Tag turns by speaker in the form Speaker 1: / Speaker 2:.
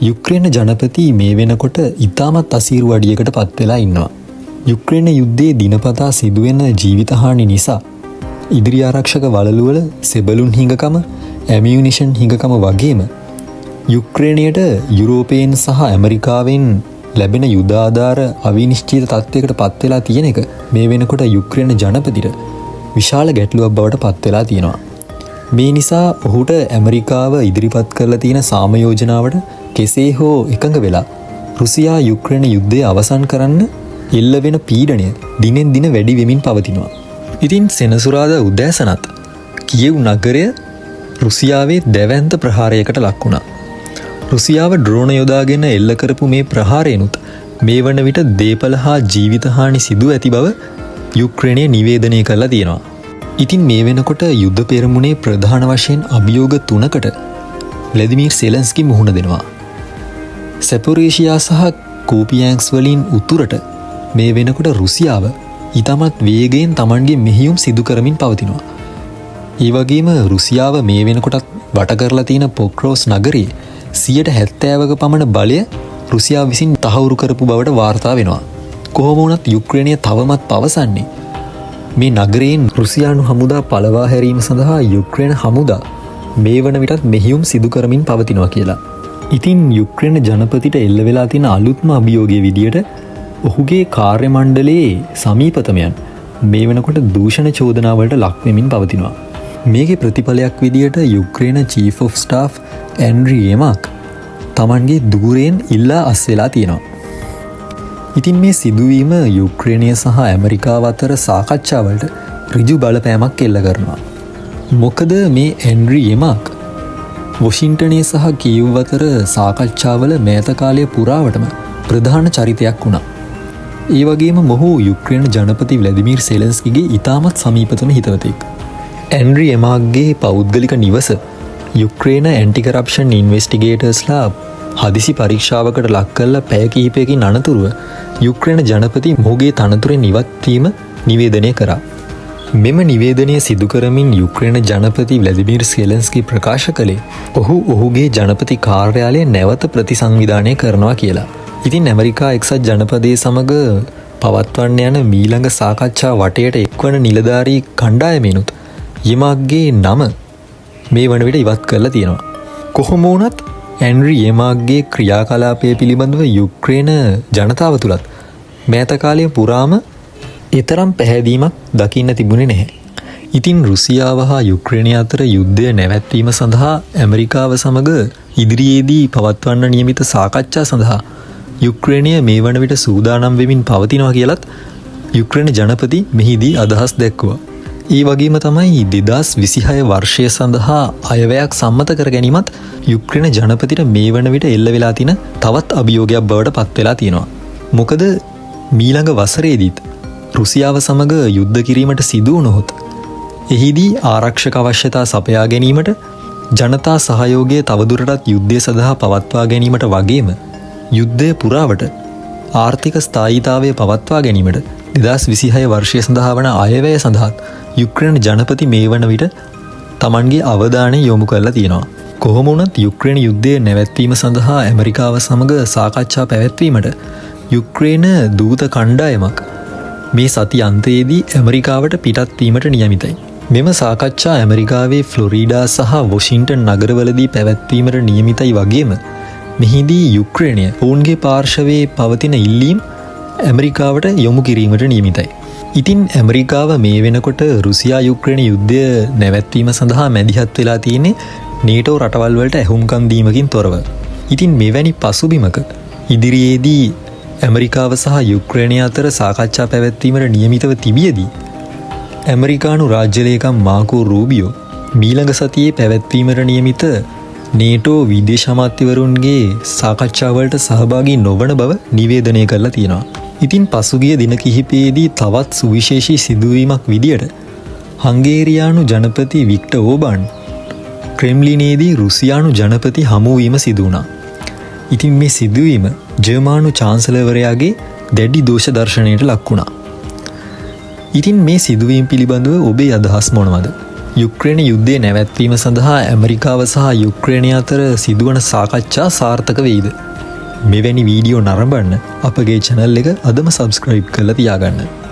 Speaker 1: යුක්‍රේන ජනපති මේ වෙනකොට ඉතාමත් අසීරු අඩියකට පත් වෙලා ඉන්නවා. යුක්‍රේන යුද්ධයේ දිනපතා සිදුවෙන ජීවිතහානි නිසා ඉදිරි ආරක්ෂක වළලුවල සෙබළුන් හිඟකම, ඇමියුනිෂන් හිඟකම වගේම යුක්‍රේනයට යුරෝපයෙන් සහ ඇමරිකාවෙන් ලැබෙන යුද ආධාර අවිනිශ්චිත තත්ත්වයකට පත් වෙලා තියෙන එක මේ වෙනකොට යුක්‍රේන ජනපතිට විශාල ගැටලුවක් බවට පත් වෙලා තියෙනවා. මේ නිසා ඔහුට ඇමරිකාව ඉදිරිපත් කරලා තියෙන සාමයෝජනාවට කෙසේ හෝ එකඟ වෙලා රුසියා යුක්‍රේන යුද්ධය අවසන් කරන්න එල්ල වෙන පීඩනය දිනෙන් දින වැඩි වෙමින් පවතිනවා. ඉතින් සෙනසුරාදා උදෑසනත් කියව් නගරය රුසියාවේ දැවැන්ත ප්‍රහාරයකට ලක් වුණා. රුසියාව ඩ්‍රෝන යොදාගෙන එල්ල කරපු මේ ප්‍රහාරයනුත් මේ වන විට දේපල හා ජීවිතහානි සිදු ඇති බව යුක්‍රේනය නිවේදනය කරලා තියෙනවා. ඉතින් මේ වෙනකොට යුද්ධ පෙරමුණේ ප්‍රධාන වශයෙන් අභියෝග 3කට ව්ලාදිමිර් සෙලන්ස්කි මුහුණ දෙනවා. සැපොරේෂියා සහ කෝපියැන්ක්ස් වලින් උතුරට මේ වෙනකොට රුසියාව ඉතාමත් වේගයෙන් Tamanගේ මෙහෙයුම් සිදු කරමින් පවතිනවා. ඒ වගේම රුසියාව මේ වෙනකොටත් වට කරලා තියෙන පොක්‍රෝස් නගරයේ 70%ක පමණ බලය රුසියාව විසින් තහවුරු කරපු බවට වාර්තා වෙනවා. කොහොම වුණත් යුක්‍රේනය තවමත් පවසන්නේ මේ නගරයෙන් රුසියානු හමුදා පළවා හැරීම සඳහා යුක්‍රේන හමුදා මේ වන විටත් මෙහෙයුම් සිදු කරමින් පවතිනවා කියලා. ඉතින් යුක්‍රේන ජනපතිට එල්ල වෙලා තියෙන අලුත්ම අභියෝගයේ විදියට ඔහුගේ කාර්ය මණ්ඩලයේ සමීපතමයන් මේ වෙනකොට දූෂණ චෝදනාවලට ලක් වෙමින් පවතිනවා. මේකේ ප්‍රතිඵලයක් විදියට යුක්‍රේන චීෆ් ඔෆ් ස්ටාෆ් ඇන්ඩ්‍රි යමාක් Tamanගේ ධූරයෙන් ඉල්ලා අස් වෙලා තියෙනවා. ඉතින් මේ සිදුවීම යුක්‍රේනය සහ ඇමරිකාව අතර සාකච්ඡාවලට ඍජු බලපෑමක් එල්ල කරනවා. මොකද මේ ඇන්ඩ්‍රි යමාක් වොෂින්ටනයේ සහ කීව් අතර සාකච්ඡාවල මෑත කාලය පුරාවටම ප්‍රධාන චරිතයක් වුණා. ඒ වගේම මොහු යුක්‍රේන ජනපති ව්ලාදිමිර් සෙලන්ස්කිගේ ඉතාමත් සමීපතම හිතවතෙක්. ඇන්ඩ්‍රි යමාක්ගේ පෞද්ගලික නිවස යුක්‍රේන ඇන්ටි කරප්ෂන් ඉන්වෙස්ටිගේටර්ස්ලා හදිසි පරීක්ෂාවකට ලක් කරලා පැය කිහිපයකින් අනතුරුව යුක්‍රේන ජනපති මොහුගේ තනතුරෙන් ඉවත් වීම නිවේදනය කරා. මෙම නිවේදනය සිදු කරමින් යුක්‍රේන ජනපති ව්ලාදිමිර් සෙලන්ස්කි ප්‍රකාශ කළේ ඔහුගේ ජනපති කාර්යාලය නැවත ප්‍රතිසංවිධානය කරනවා කියලා. ඉතින් ඇමරිකා එක්සත් ජනපදයේ සමග පවත්වන්න යන මීළඟ සාකච්ඡා වටයට එක්වන නිලධාරී කණ්ඩායමෙනුත් යමාක්ගේ නම මේ වන විට ඉවත් කරලා තියෙනවා. කොහොම වුණත් ඇන්ඩ්‍රි යමාක්ගේ ක්‍රියාකලාපය පිළිබඳව යුක්‍රේන ජනතාව තුළත් මෑත කාලය පුරාම එතරම් පැහැදීමක් දකින්න තිබුණේ නැහැ. ඉතින් රුසියාව හා යුක්‍රේනය අතර යුද්ධය නැවැත්වීම සඳහා ඇමරිකාව සමග ඉදිරියේදී පවත්වන්න නියමිත සාකච්ඡා සඳහා යුක්‍රේනය මේ වන විට සූදානම් වෙමින් පවතිනවා කියලත් යුක්‍රේන ජනපති මෙහිදී අදහස් දැක්වුවා. ඒ වගේම තමයි 2026 වර්ෂය සඳහා අයවැයක් සම්මත කර ගැනීමත් යුක්‍රේන ජනපතිට මේ වන විට එල්ල වෙලා තියෙන තවත් අභියෝගයක් බවට පත් වෙලා තියෙනවා. මොකද මීළඟ වසරේදීත් රුසියාව සමග යුද්ධ කිරීමට සිදු වුණොත් එහිදී ආරක්ෂක අවශ්‍යතා සපයා ගැනීමට ජනතා සහයෝගය තවදුරටත් යුද්ධය සඳහා පවත්වා ගැනීමට වගේම යුද්ධය පුරාවට ආර්ථික ස්ථායීතාවය පවත්වා ගැනීමට 2026 වර්ෂය සඳහා වන අයවැය සඳහාත් යුක්‍රේන ජනපති මේ වන විට Tamanගේ අවධානය යොමු කරලා තියෙනවා. කොහොම වුණත් යුක්‍රේන යුද්ධය නැවැත්වීම සඳහා ඇමරිකාව සමග සාකච්ඡා පැවැත්වීමට යුක්‍රේන දූත කණ්ඩායමක් මේ සති අන්තයේදී ඇමරිකාවට පිටත් වීමට නියමිතයි. මෙම සාකච්ඡා ඇමරිකාවේ ෆ්ලොරිඩා සහ වොෂින්ටන් නගරවලදී පැවැත්වීමට නියමිතයි වගේම මෙහිදී යුක්‍රේනය ඔවුන්ගේ පාර්ශවයේ පවතින ඉල්ලීම් ඇමරිකාවට යොමු කිරීමට නියමිතයි. ඉතින් ඇමරිකාව මේ වෙනකොට රුසියා යුක්‍රේන යුද්ධය නැවැත්වීම සඳහා මැදිහත් වෙලා තියෙන්නේ නේටෝ රටවල් වලට ඇහුම්කන් දීමකින් තොරව. ඉතින් මෙවැනි පසුබිමක ඉදිරියේදී ඇමරිකාව සහ යුක්‍රේනය අතර සාකච්ඡා පැවැත්වීමට නියමිතව තිබියදී ඇමරිකානු රාජ්‍ය ලේකම් මාකෝ රූබියෝ මීළඟ සතියේ පැවැත්වීමට නියමිත නේටෝ විදේශ අමාත්‍යවරුන්ගේ සාකච්ඡාවලට සහභාගී නොවන බව නිවේදනය කරලා තියෙනවා. ඉතින් පසුගිය දින කිහිපයේදී තවත් සුවිශේෂී සිදුවීමක් විදියට හංගේරියානු ජනපති වික්ටර් ඕබාන් ක්‍රෙම්ලිනයේදී රුසියානු ජනපති හමුවීම සිදු වුණා. ඉතින් මේ සිදුවීම ජර්මානු චාන්සලර්වරයාගේ දැඩි දෝෂ දර්ශනයට ලක් වුණා. ඉතින් මේ සිදුවීම් පිළිබඳව ඔබේ අදහස් මොනවද? යුක්‍රේන යුද්ධය නැවැත්වීම සඳහා ඇමරිකාව සහ යුක්‍රේණය අතර සිදුවන සාකච්ඡා සාර්ථක වෙයිද? මෙවැනි වීඩියෝ නරඹන්න අපගේ channel එක අදම subscribe කරලා තියාගන්න.